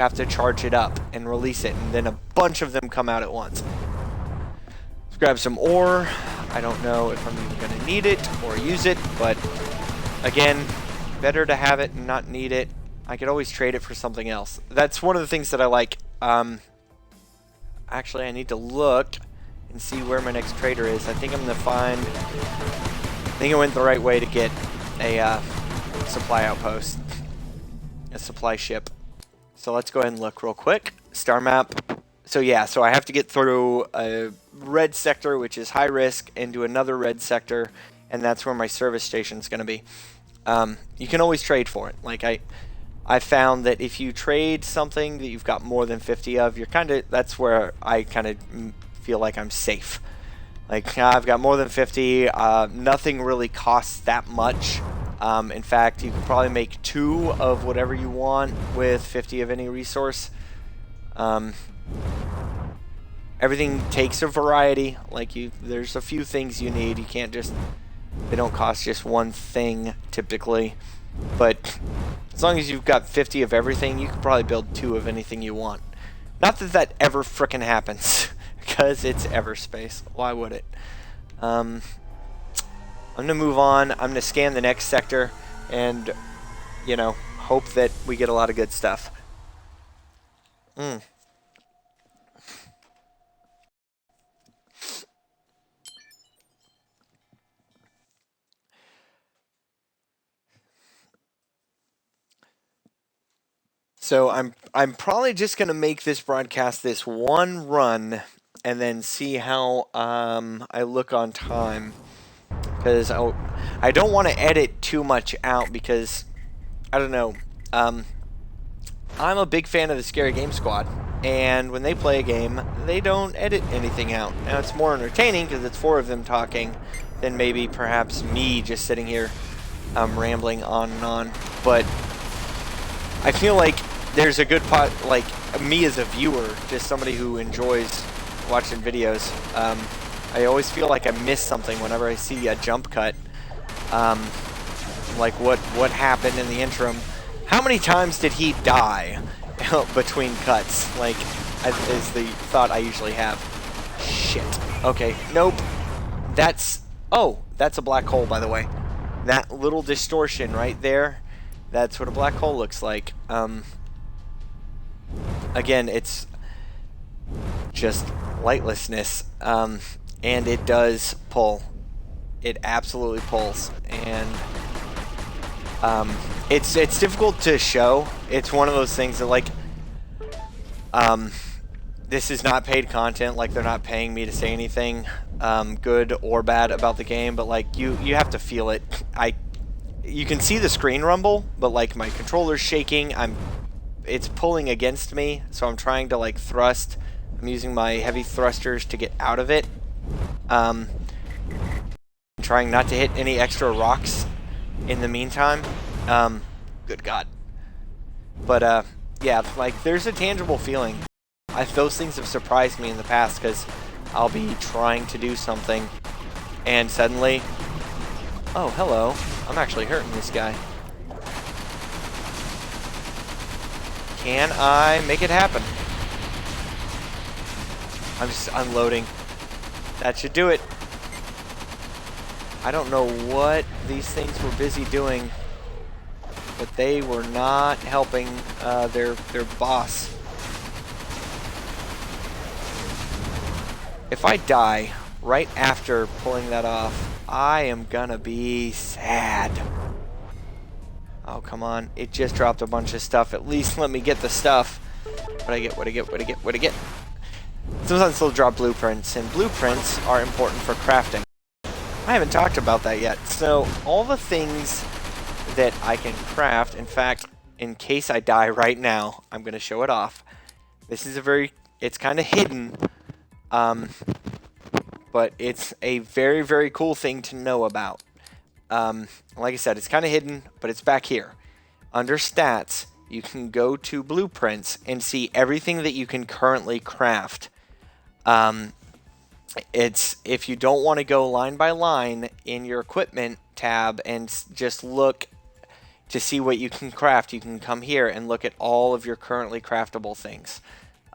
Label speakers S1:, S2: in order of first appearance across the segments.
S1: have to charge it up and release it, and then a bunch of them come out at once. Let's grab some ore. I don't know if I'm even going to need it or use it, but again, better to have it and not need it. I could always trade it for something else. That's one of the things that I like. Actually, I need to look and see where my next trader is. I think I'm going to find... I think I went the right way to get a supply outpost. A supply ship. So let's go ahead and look real quick. Star map. So yeah, so I have to get through a red sector, which is high risk, into another red sector, and that's where my service station is going to be. You can always trade for it. Like I found that if you trade something that you've got more than 50 of, you're kind of, that's where I kind of feel like I'm safe. Like I've got more than 50, nothing really costs that much. In fact, you can probably make 2 of whatever you want with 50 of any resource. Everything takes a variety. Like there's a few things you need. You can't just, they don't cost just one thing typically. But as long as you've got 50 of everything, you can probably build 2 of anything you want. Not that that ever frickin' happens, because it's Everspace. Why would it? I'm going to move on. I'm going to scan the next sector and, you know, hope that we get a lot of good stuff. So I'm probably just going to make this broadcast this one run and then see how I look on time. Because I don't want to edit too much out because, I don't know, I'm a big fan of the Scary Game Squad. And when they play a game, they don't edit anything out. Now it's more entertaining because it's 4 of them talking than maybe perhaps me just sitting here rambling on and on. But I feel like there's a good pot, like me as a viewer, just somebody who enjoys watching videos. I always feel like I miss something whenever I see a jump cut. Like what happened in the interim. How many times did he die between cuts? Like, is the thought I usually have. Shit. Okay, nope. That's, oh, that's a black hole, by the way. That little distortion right there, that's what a black hole looks like. Again, it's just lightlessness. And it does pull. It absolutely pulls, and it's difficult to show. It's one of those things that, like, this is not paid content. Like, they're not paying me to say anything good or bad about the game, but like you have to feel it. You can see the screen rumble, but like my controller's shaking. It's pulling against me, so I'm trying to like thrust. I'm using my heavy thrusters to get out of it. I'm trying not to hit any extra rocks in the meantime. Good God. But yeah, like there's a tangible feeling. Those things have surprised me in the past because I'll be trying to do something and suddenly, oh, hello, I'm actually hurting this guy. Can I make it happen? I'm just unloading. That should do it. I don't know what these things were busy doing, but they were not helping their boss. If I die right after pulling that off, I am gonna be sad. Oh, come on. It just dropped a bunch of stuff. At least let me get the stuff. What I get? Sometimes they'll drop blueprints, and blueprints are important for crafting. I haven't talked about that yet. So all the things that I can craft, in fact, in case I die right now, I'm going to show it off. This is it's kind of hidden, but it's a very, very cool thing to know about. Like I said, it's kind of hidden, but it's back here. Under stats, you can go to blueprints and see everything that you can currently craft. It's if you don't want to go line by line in your equipment tab and just look, to see what you can craft, you can come here and look at all of your currently craftable things.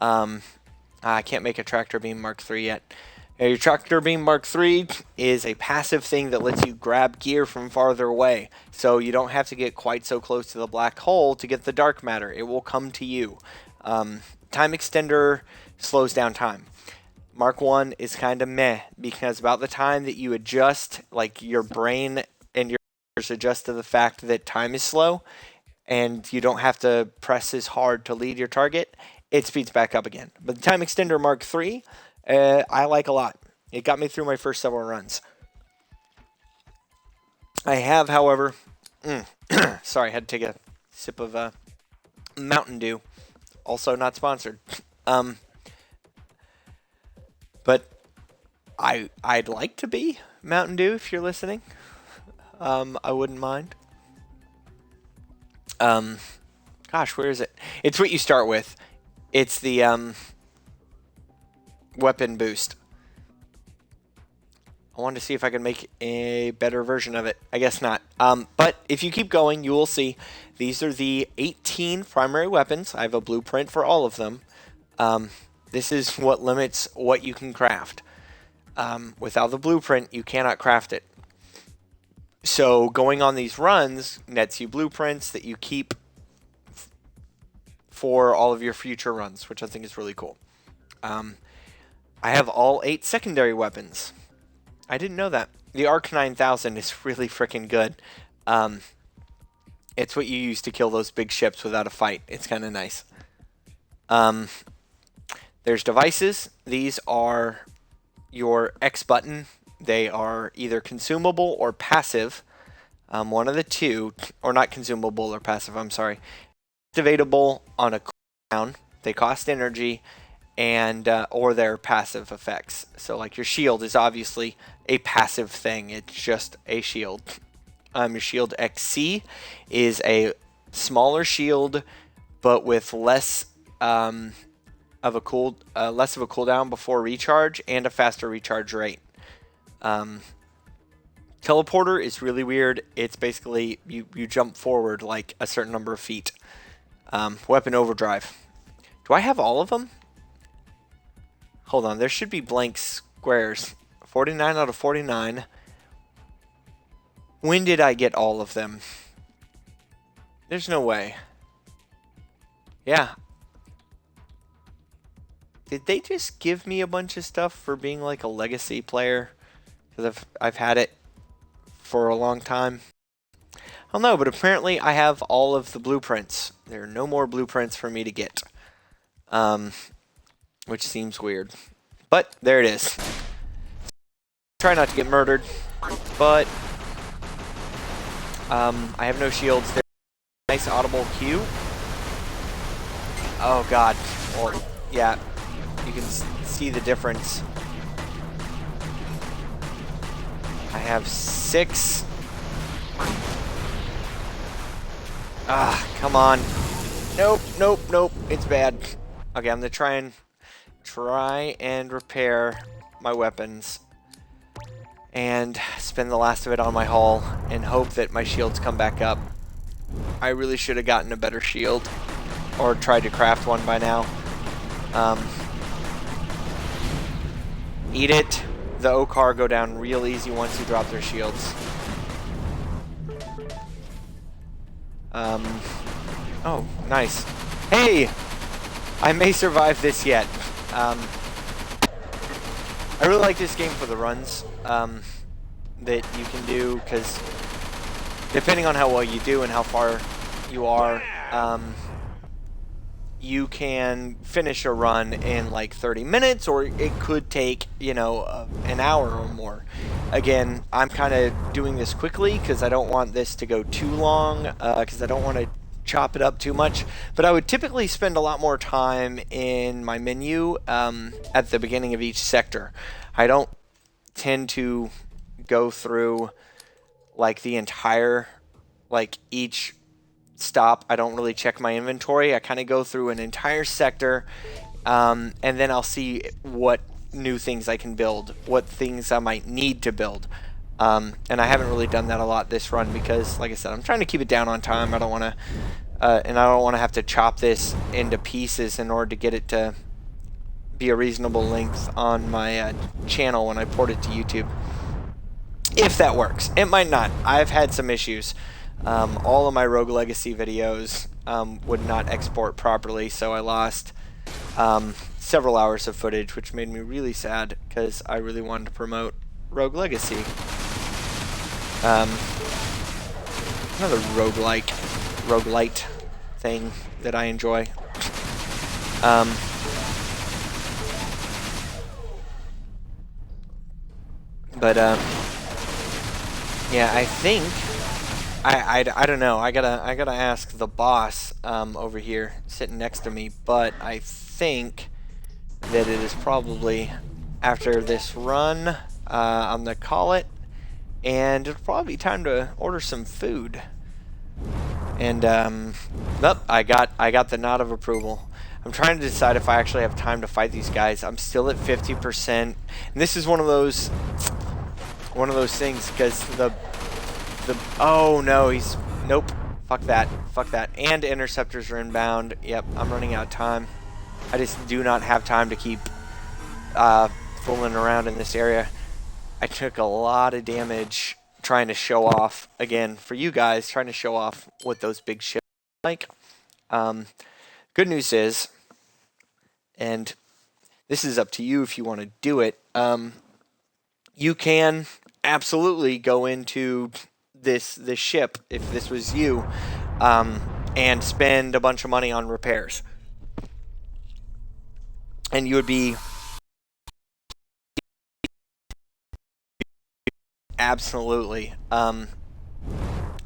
S1: I can't make a tractor beam Mark III yet. Your tractor beam Mark III is a passive thing that lets you grab gear from farther away, so you don't have to get quite so close to the black hole to get the dark matter. It will come to you. Time extender slows down time. Mark 1 is kind of meh, because about the time that you adjust, like your brain and your ears adjust to the fact that time is slow and you don't have to press as hard to lead your target, it speeds back up again. But the time extender Mark III, I like a lot. It got me through my first several runs. I have, however, sorry, I had to take a sip of Mountain Dew. Also not sponsored. But I'd like to be Mountain Dew if you're listening. I wouldn't mind. Gosh, where is it? It's what you start with. It's the weapon boost. I wanted to see if I could make a better version of it. I guess not. But if you keep going, you will see these are the 18 primary weapons. I have a blueprint for all of them. This is what limits what you can craft. Without the blueprint, you cannot craft it. So going on these runs nets you blueprints that you keep for all of your future runs, which I think is really cool. I have all 8 secondary weapons. I didn't know that. The Arc 9000 is really freaking good. It's what you use to kill those big ships without a fight. It's kind of nice. There's devices. These are your X button. They are either consumable or passive. One of the two, or not consumable or passive, I'm sorry. Activatable on a cooldown. They cost energy, and or their passive effects. So like your shield is obviously a passive thing. It's just a shield. Your shield XC is a smaller shield, but with less of a cooldown before recharge and a faster recharge rate. Teleporter is really weird. It's basically you jump forward like a certain number of feet. Weapon overdrive. Do I have all of them? Hold on, there should be blank squares. 49 out of 49. When did I get all of them? There's no way. Yeah. Did they just give me a bunch of stuff for being like a legacy player? Because I've had it for a long time. I don't know, but apparently I have all of the blueprints. There are no more blueprints for me to get. Which seems weird. But there it is. Try not to get murdered. But I have no shields. There's a nice audible cue. Oh god. Well, yeah. You can see the difference. I have 6. Ah, come on. Nope, nope, nope. It's bad. Okay, I'm gonna try and repair my weapons and spend the last of it on my hull and hope that my shields come back up. I really should have gotten a better shield or tried to craft one by now. Eat it. The Okar go down real easy once you drop their shields. Oh, nice. Hey! I may survive this yet. I really like this game for the runs that you can do, because depending on how well you do and how far you are, you can finish a run in like 30 minutes, or it could take, you know, an hour or more. Again, I'm kind of doing this quickly because I don't want this to go too long, because I don't want to chop it up too much. But I would typically spend a lot more time in my menu at the beginning of each sector. I don't tend to go through like the entire, like each stop. I don't really check my inventory. I kind of go through an entire sector, and then I'll see what new things I can build, what things I might need to build. And I haven't really done that a lot this run because, like I said, I'm trying to keep it down on time. I don't want to, and I don't want to have to chop this into pieces in order to get it to be a reasonable length on my channel when I port it to YouTube. If that works. It might not. I've had some issues. All of my Rogue Legacy videos would not export properly, so I lost several hours of footage, which made me really sad because I really wanted to promote Rogue Legacy. Another roguelite thing that I enjoy. Yeah, I think I don't know. I gotta ask the boss over here sitting next to me, but I think that it is probably after this run. I'm gonna call it, and it'll probably be time to order some food. And nope, I got the nod of approval. I'm trying to decide if I actually have time to fight these guys. I'm still at 50%, and this is one of those things because the oh no, nope, fuck that, and interceptors are inbound. Yep, I'm running out of time. I just do not have time to keep fooling around in this area. I took a lot of damage trying to show off, again, for you guys, trying to show off what those big ships are like. Good news is, and this is up to you if you want to do it, you can absolutely go into this ship, if this was you, and spend a bunch of money on repairs. And you would be absolutely.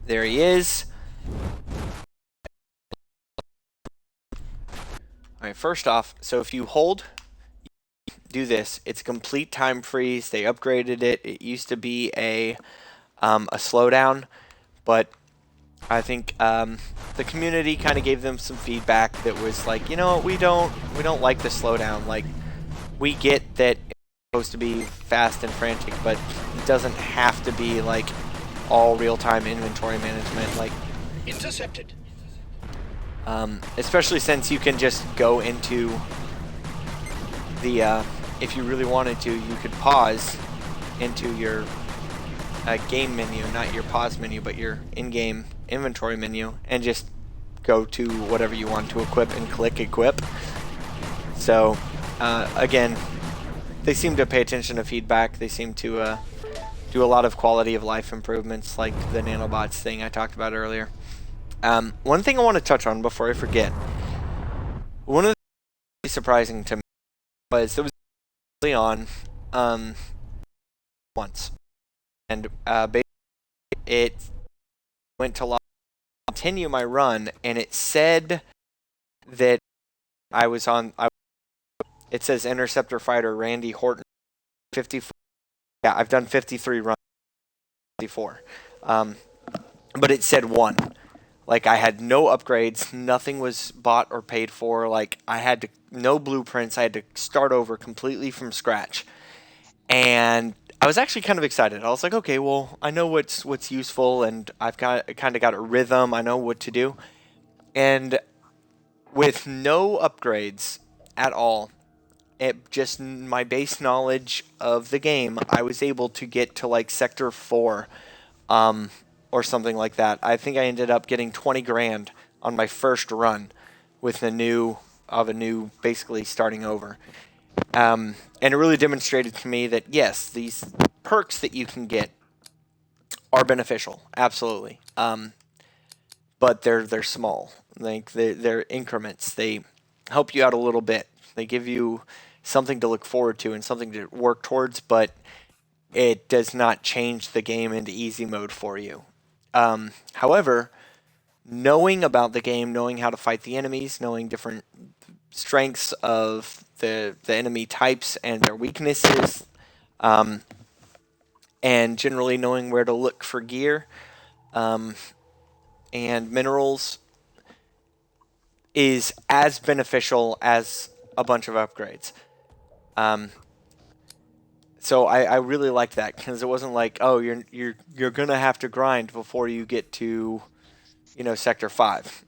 S1: There he is. Alright, first off, so if you hold, do this. It's a complete time freeze. They upgraded it. It used to be a slowdown, but I think the community kind of gave them some feedback that was like, you know, we don't like the slowdown. Like, we get that it's supposed to be fast and frantic, but it doesn't have to be like all real-time inventory management. Like,
S2: intercepted.
S1: Especially since you can just go into the if you really wanted to, you could pause into your game menu, not your pause menu, but your in-game inventory menu, and just go to whatever you want to equip and click equip. So again, they seem to pay attention to feedback. They seem to do a lot of quality of life improvements, like the nanobots thing I talked about earlier. One thing I want to touch on before I forget, one of the things surprising to me was it was early on once, and basically it went to continue my run, and it said that I was on. It says interceptor fighter Randy Horton, 54. Yeah, I've done 53 runs, 54. But it said 1. Like, I had no upgrades, nothing was bought or paid for. Like, I had no blueprints. I had to start over completely from scratch. And I was actually kind of excited. I was like, okay, well, I know what's useful, and I've kind of got a rhythm. I know what to do. And with no upgrades at all, just my base knowledge of the game, I was able to get to like Sector 4, or something like that. I think I ended up getting 20 grand on my first run with a new basically starting over. And it really demonstrated to me that yes, these perks that you can get are beneficial, absolutely. But they're small. Like they're increments. They help you out a little bit. They give you something to look forward to and something to work towards, but it does not change the game into easy mode for you. However, knowing about the game, knowing how to fight the enemies, knowing different strengths of the enemy types and their weaknesses, and generally knowing where to look for gear and minerals is as beneficial as a bunch of upgrades. So I really liked that because it wasn't like, oh, you're gonna have to grind before you get to, Sector 5.